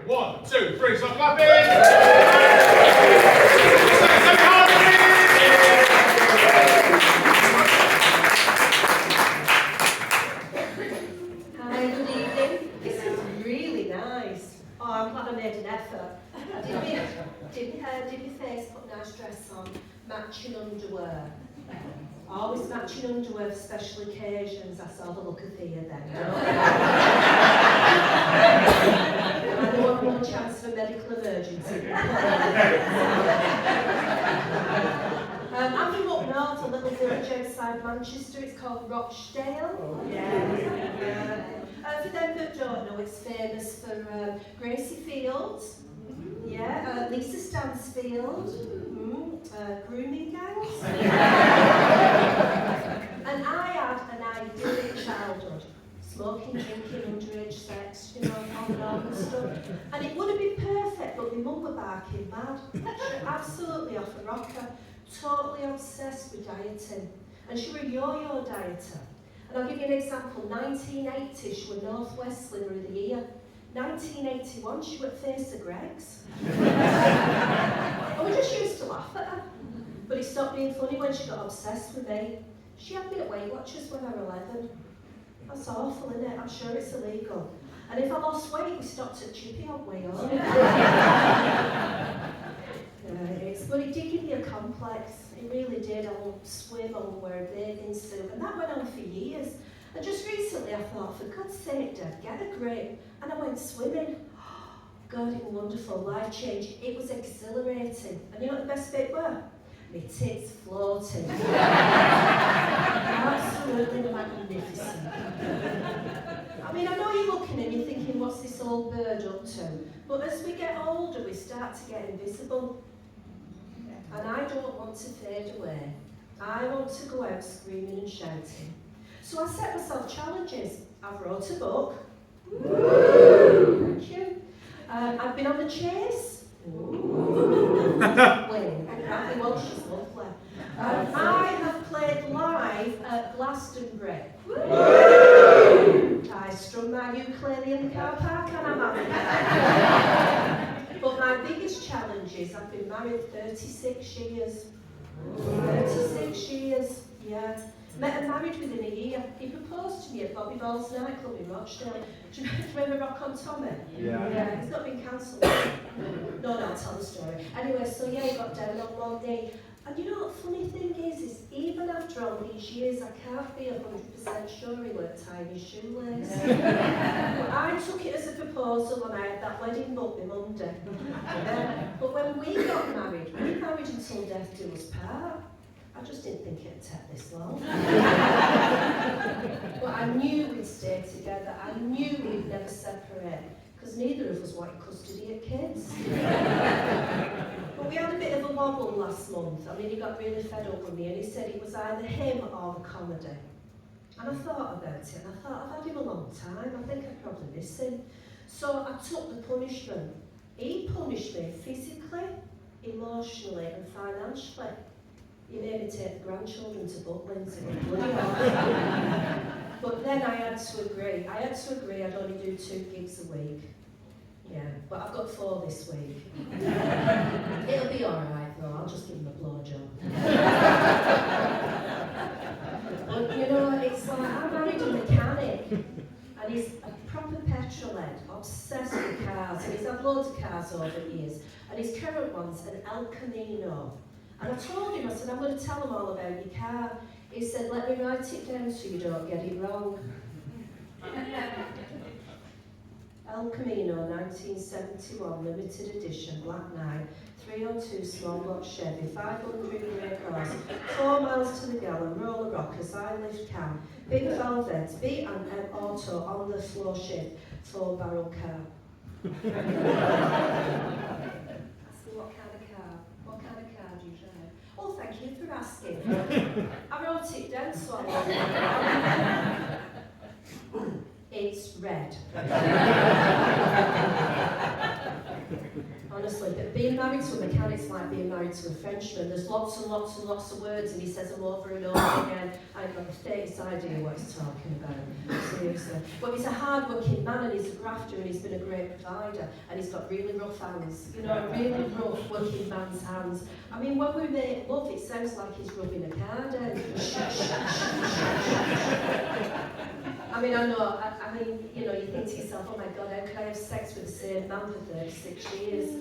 1, 2, 3, stop clapping! Hi, good evening. This is really nice. Oh, I'm glad I made an effort. Did my face put nice dress on, matching underwear. Always matching underwear for special occasions. I saw the look of fear then. I know I'm on chance of a medical emergency. I'm from up north, a little village outside Manchester. It's called Rochdale. For them that don't know, it's famous for Gracie Fields. Lisa Stansfield. Grooming gangs. And I had an idyllic childhood. Smoking, drinking, underage sex, on and stuff. And it would have been perfect, but my mum were barking mad. She was absolutely off the rocker, totally obsessed with dieting. And she was a yo-yo dieter. And I'll give you an example. 1980, she was North West Slimmer of the Year. 1981, she was Face of Greg's. And we just used to laugh at her. But it stopped being funny when she got obsessed with me. She had me at Weight Watchers when I was 11. That's awful, isn't it? I'm sure it's illegal. And if I lost weight, we stopped at Chippy on way home. But it did give me a complex. It really did. I would swim, I would wear a bathing suit. And that went on for years. And just recently I thought, for God's sake, Dad, get a grip. And I went swimming. God, it was wonderful, life-changing. It was exhilarating. And you know what the best bit were? My tits floating. Absolutely magnificent. I mean, I know you're looking and you're thinking, what's this old bird up to? But as we get older, we start to get invisible. And I don't want to fade away. I want to go out screaming and shouting. So I set myself challenges. I've wrote a book. Woo! Thank you. I've been on the chase. Bradley Walsh is lovely. I have played live at Glastonbury. I strung my ukulele in the car park and I'm having it. But my biggest challenge is I've been married 36 years. 36 years, yeah. Met and married within a year. He proposed to me at Bobby Ball's nightclub in Rochdale. Do you remember Rock on Tommy? Yeah. It's not been cancelled. No, I'll tell the story. Anyway, so yeah, he got down on one day. And you know what the funny thing is even after all these years, I can't be 100% sure he weren't tying his shoelace. I took it as a proposal and I had that wedding book on Monday. But when we got married, we married until death do us part. I just didn't think it'd take this long. But I knew we'd stay together. I knew we'd never separate. Because neither of us wanted custody of kids. But we had a bit of a wobble last month. I mean, he got really fed up with me and he said it was either him or the comedy. And I thought about it and I thought, I've had him a long time. I think I'd probably miss him. So I took the punishment. He punished me physically, emotionally and financially. He made me take the grandchildren to Butlins and bloody hell. But then I had to agree. I'd only do 2 gigs a week. Yeah, but I've got 4 this week. It'll be alright though, I'll just give him a blowjob. But you know, it's like, I married a mechanic and he's a proper petrol head, obsessed with cars, and he's had loads of cars over the years. And his current one's an El Camino. And I told him, I said, I'm going to tell him all about your car. He said, let me write it down so you don't get it wrong. El Camino, 1971, limited edition, black 9, 302 small block Chevy, 500 brake horse, 4 miles to the gallon, roller rockers, high lift cam, big Velvet, B and M auto on the floor shift, 4-barrel car. Ask me what kind of car? What kind of car do you drive? Oh, thank you for asking. I wrote it down so I It's red. Honestly, being married to a mechanic's like being married to a Frenchman. There's lots and lots and lots of words and he says them over and over again. I've got the faintest idea what he's talking about, seriously. But he's a hard-working man and he's a grafter and he's been a great provider and he's got really rough hands, you know, really rough working man's hands. I mean, when we make love, it sounds like he's rubbing a car down. I mean, I know, I mean, you know, you think to yourself, oh my God, how can I have sex with the same man for 36 years?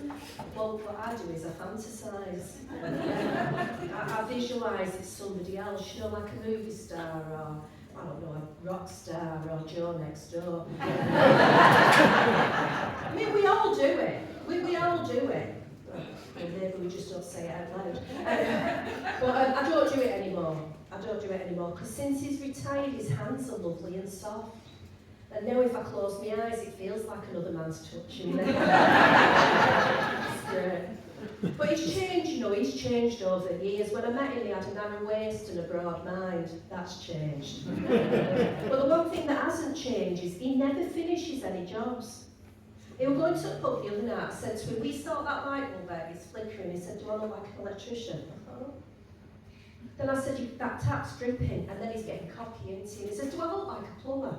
Well, what I do is I fantasise. I visualise it's somebody else, you know, like a movie star or, I don't know, a rock star or Joe next door. I mean, we all do it. We all do it. Well, maybe we just don't say it out loud. But I don't do it anymore. I don't do it anymore because since he's retired, his hands are lovely and soft. And now if I close my eyes, it feels like another man's touching me. It's great. But he's changed, you know, he's changed over the years. When I met him, he had a narrow waist and a broad mind. That's changed. But the one thing that hasn't changed is he never finishes any jobs. He was going to the pub the other night. I said to him, we saw that light bulb there, it's flickering. He said, do I look like an electrician? I thought, oh. Then I said, that tap's dripping, and then he's getting cocky, isn't he? And he said, do I look like a plumber?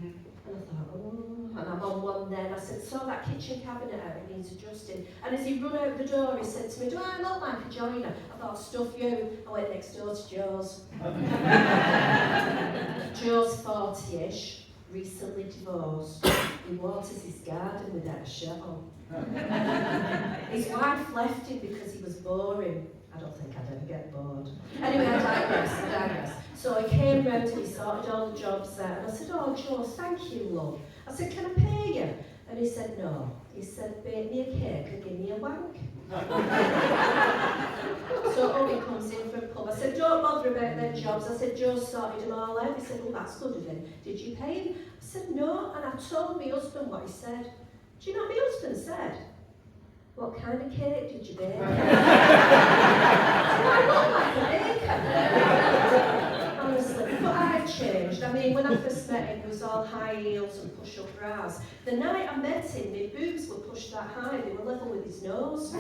And I thought, oh, and I'm on one then. I said, saw that kitchen cabinet out, it needs adjusting. And as he run out the door, he said to me, do I look like a joiner? I thought, stuff you. I went next door to Joe's. Joe's 40-ish, recently divorced. He waters his garden without a shirt on. His wife left him because he was boring. I don't think I'd ever get bored. Anyway, I digress. So he came round and he sorted all the jobs out. And I said, oh, Joe, thank you, love. I said, can I pay you? And he said, no. He said, bake me a cake and give me a wank. So Owen comes in from a pub. I said, don't bother about their jobs. I said, Joe sorted them all out. He said, well, that's good of him. Did you pay him? I said, no. And I told my husband what he said. Do you know what my husband said? What kind of cake did you bake? I look like a baker. Honestly, but I've changed. I mean, when I first met him, he was all high heels and push-up bras. The night I met him, my boobs were pushed that high, they were level with his nose.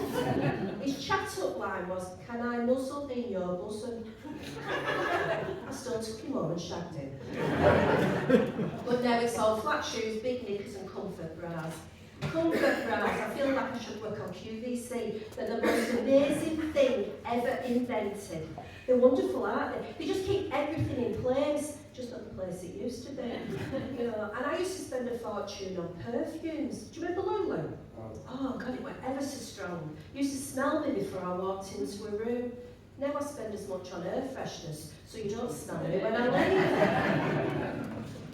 His chat-up line was, can I nuzzle in your bosom? I still took him home and shagged him. But now it's all flat shoes, big knickers and comfort bras. Comfort bras, I feel like I should work on QVC. They're the most amazing thing ever invented. They're wonderful, aren't they? They just keep everything in place, just not the place it used to be. You know, and I used to spend a fortune on perfumes. Do you remember Lulu? Oh God, it went ever so strong. You used to smell me before I walked into a room. Now I spend as much on air freshness, so you don't smell me when I leave.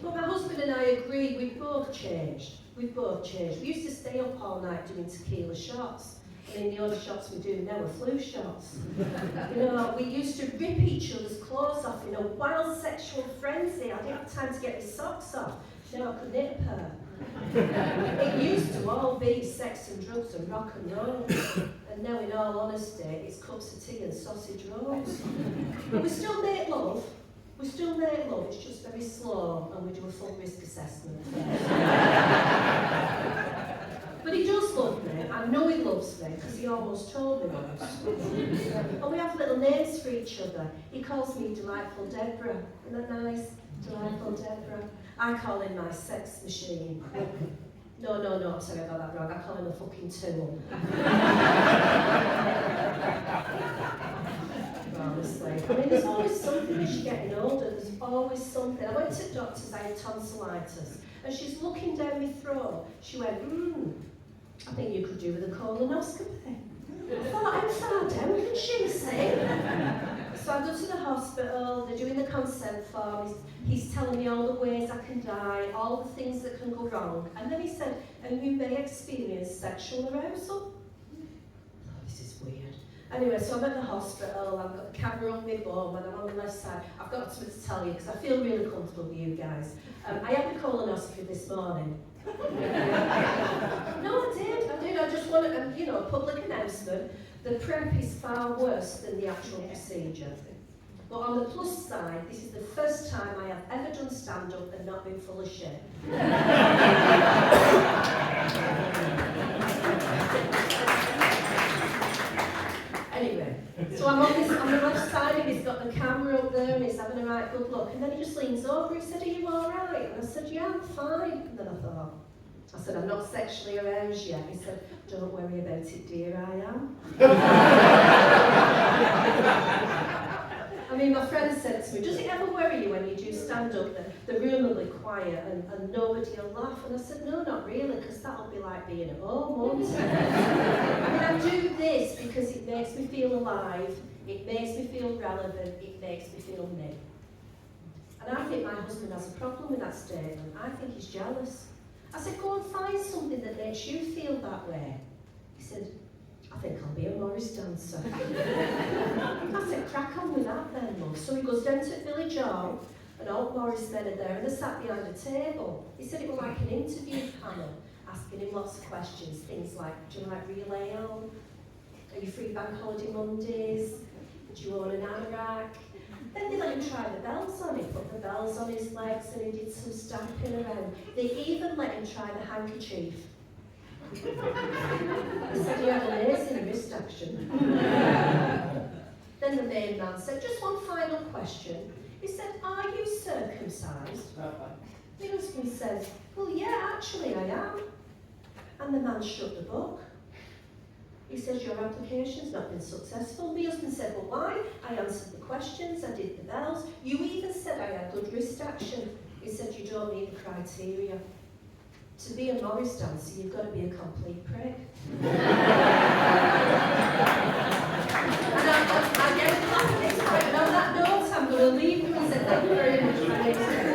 But my husband and I agreed we've both changed. We've both changed. We used to stay up all night doing tequila shots. I mean, the only shots we do now are flu shots. You know, we used to rip each other's clothes off in a wild sexual frenzy. I didn't have time to get my socks off. Now I could knit a pair. It used to all be sex and drugs and rock and roll. And now, in all honesty, it's cups of tea and sausage rolls. But we still make love. We still make love, it's just very slow, and we do a full risk assessment. But he does love me. I know he loves me, because he almost told me once. And we have little names for each other. He calls me Delightful Deborah. Isn't that nice? Delightful Deborah. I call him my sex machine. No, sorry, I got that wrong. I call him a fucking tool. Honestly. I mean, there's always something as you're getting older, there's always something. I went to the doctor's, I had tonsillitis, and she's looking down my throat. She went, I think you could do with a colonoscopy. I thought, how far down can she see? So I go to the hospital, they're doing the consent form, he's telling me all the ways I can die, all the things that can go wrong. And then he said, and you may experience sexual arousal. This is weird. Anyway, so I'm at the hospital, I've got the camera on my bum and I'm on the left side. I've got something to tell you because I feel really comfortable with you guys. I had the colonoscopy this morning. No, I did. I just wanted, a public announcement. The prep is far worse than the actual procedure. But on the plus side, this is the first time I have ever done stand-up and not been full of shit. got the camera up there and he's having a right good look. And then he just leans over, he said, are you all right? And I said, yeah, I'm fine. And then I said, I'm not sexually aroused yet. He said, don't worry about it, dear, I am. I mean, my friend said to me, does it ever worry you when you do stand up that the room will be quiet and nobody will laugh? And I said, no, not really, because that'll be like being at home, won't it? I mean, I do this because it makes me feel alive, it makes me feel relevant, it makes me feel me. And I think my husband has a problem with that statement. I think he's jealous. I said, go and find something that makes you feel that way. He said, I think I'll be a Morris dancer. I said, crack on with that then, Mum. So he goes down to Village Hall, and old Morris men are there, and they're sat behind a table. He said it was like an interview panel, asking him lots of questions, things like, do you like real ale? Are you free bank holiday Mondays? Do you own an anorak? Then they let him try the bells on. He put the bells on his legs and he did some stamping around. They even let him try the handkerchief. He said he had an amazing wrist action. Then the main man said, just one final question. He said, are you circumcised? The husband says, well, yeah, actually I am. And the man shut the book. He says, your application's not been successful. My husband said, well, why? I answered the questions, I did the bells. You even said I had good wrist action. He said, you don't meet the criteria. To be a Morris dancer, you've got to be a complete prick. And I get it laughing this time, and on that note, I'm going to leave you and say thank you very much for listening.